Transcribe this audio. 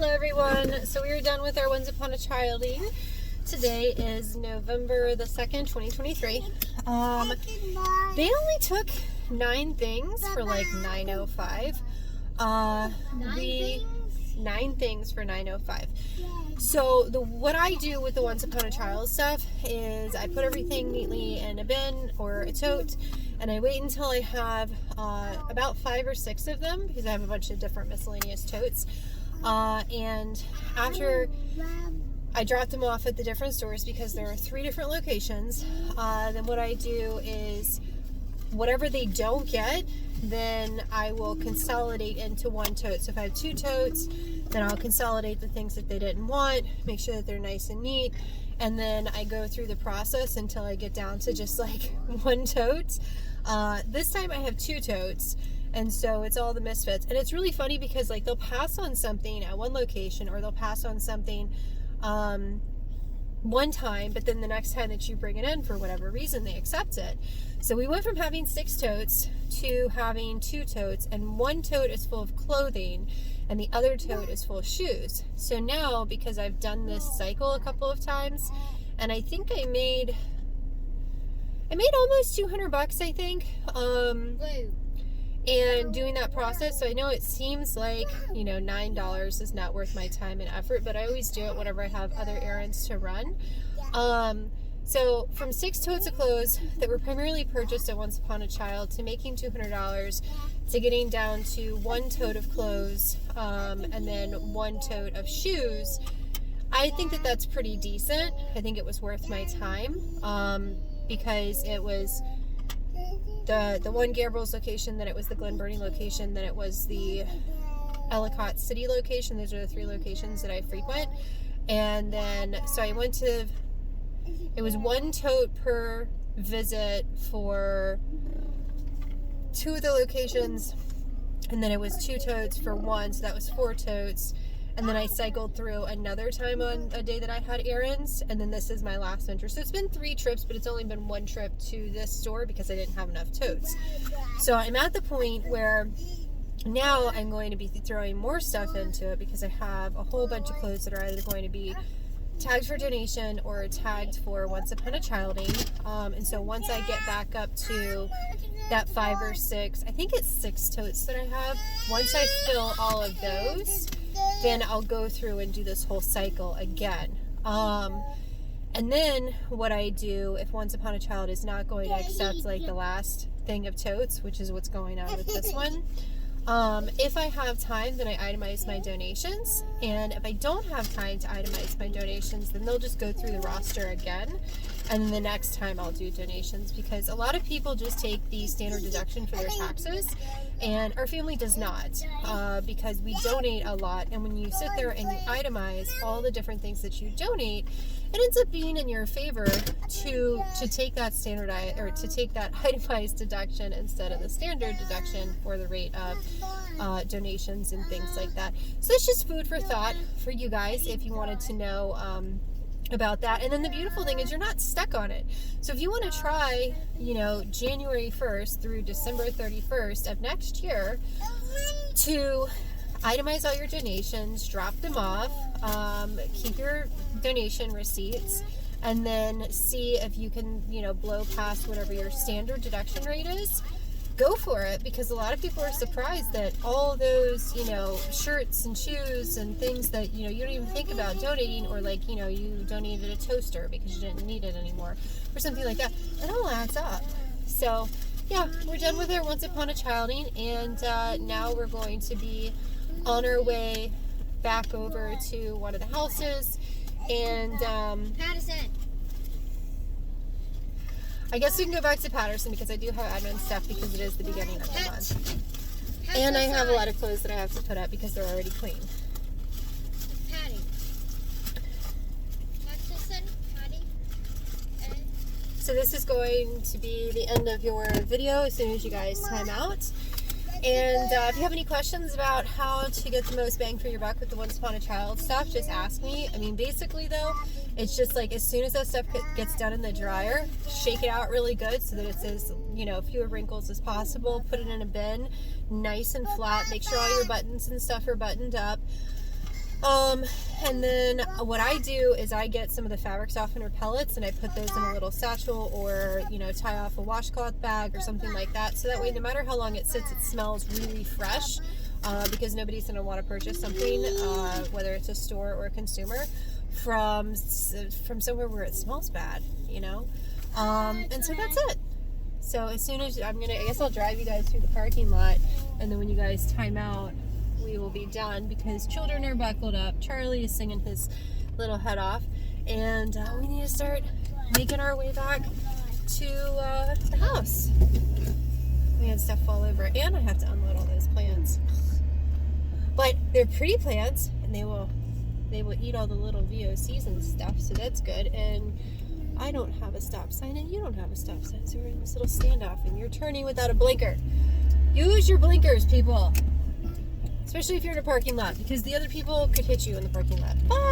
Hello everyone. So we are done with our Once Upon a Childing. Today is November the 2nd, 2023. They only took 9 things for like $9.05. 9 things for $9.05. So what I do with the Once Upon a Child stuff is I put everything neatly in a bin or a tote, and I wait until I have about 5 or 6 of them, because I have a bunch of different miscellaneous totes. And after I drop them off at the different stores, because there are 3 different locations, then what I do is whatever they don't get, then I will consolidate into one tote. So if I have 2 totes, then I'll consolidate the things that they didn't want, make sure that they're nice and neat, and then I go through the process until I get down to just like 1 tote. This time I have 2 totes, and so it's all the misfits. And it's really funny because like they'll pass on something at one location, or they'll pass on something one time, but then the next time that you bring it in, for whatever reason, they accept it. So we went from having 6 totes to having 2 totes, and 1 tote is full of clothing and the other tote is full of shoes. So now, because I've done this cycle a couple of times, and I think I made almost $200, I think, and doing that process. So I know it seems like, you know, $9 is not worth my time and effort, but I always do it whenever I have other errands to run. So from 6 totes of clothes that were primarily purchased at Once Upon a Child, to making $200, to getting down to 1 tote of clothes, and then 1 tote of shoes, I think that that's pretty decent. I think it was worth my time, because it was the one Gabriel's location, then it was the Glen Burnie location, then it was the Ellicott City location. Those are the 3 locations that I frequent. And then, so I went to, it was 1 tote per visit for 2 of the locations, and then it was 2 totes for 1, so that was 4 totes. And then I cycled through another time on a day that I had errands, and then this is my last venture. So it's been 3 trips, but it's only been 1 trip to this store because I didn't have enough totes. So I'm at the point where now I'm going to be throwing more stuff into it, because I have a whole bunch of clothes that are either going to be tagged for donation or tagged for Once Upon a Childing. And so once I get back up to that 5 or 6, I think it's 6 totes that I have, once I fill all of those, then I'll go through and do this whole cycle again. And then what I do, if Once Upon a Child is not going to accept like the last thing of totes, which is what's going on with this one, if I have time, then I itemize my donations. And if I don't have time to itemize my donations, then they'll just go through the roster again, and then the next time I'll do donations, because a lot of people just take the standard deduction for their taxes, and our family does not, because we donate a lot. And when you sit there and you itemize all the different things that you donate, it ends up being in your favor to take that standardized, or to take that itemized deduction instead of the standard deduction for the rate of donations and things like that. So it's just food for thought for you guys if you wanted to know about that. And then the beautiful thing is you're not stuck on it. So if you want to try, you know, January 1st through December 31st of next year to itemize all your donations, drop them off, keep your donation receipts, and then see if you can, you know, blow past whatever your standard deduction rate is, go for it. Because a lot of people are surprised that all those, you know, shirts and shoes and things that, you know, you don't even think about donating, or like, you know, you donated a toaster because you didn't need it anymore or something like that, it all adds up. So yeah, we're done with our Once Upon a Childing, and now we're going to be on our way back over to one of the houses, and Patterson. I guess we can go back to Patterson because I do have admin stuff, because it is the beginning of the month, and I have a lot of clothes that I have to put up because they're already clean. Patty. Patterson. Patty. So this is going to be the end of your video as soon as you guys time out. And if you have any questions about how to get the most bang for your buck with the Once Upon a Child stuff, just ask me. I mean, basically though, it's just like as soon as that stuff gets done in the dryer, shake it out really good so that it's as, you know, fewer wrinkles as possible. Put it in a bin, nice and flat. Make sure all your buttons and stuff are buttoned up. And then what I do is I get some of the fabric softener pellets and I put those in a little satchel or, tie off a washcloth bag or something like that. So that way, no matter how long it sits, it smells really fresh, because nobody's going to want to purchase something, whether it's a store or a consumer, from somewhere where it smells bad, and so that's it. So as soon as I guess I'll drive you guys through the parking lot, and then when you guys time out, we will be done because children are buckled up. Charlie is singing his little head off, and we need to start making our way back to the house. We had stuff fall over, and I have to unload all those plants. But they're pretty plants, and they will eat all the little VOCs and stuff, so that's good. And I don't have a stop sign, and you don't have a stop sign, so we're in this little standoff, and you're turning without a blinker. Use your blinkers, people. Especially if you're in a parking lot, because the other people could hit you in the parking lot. Bye!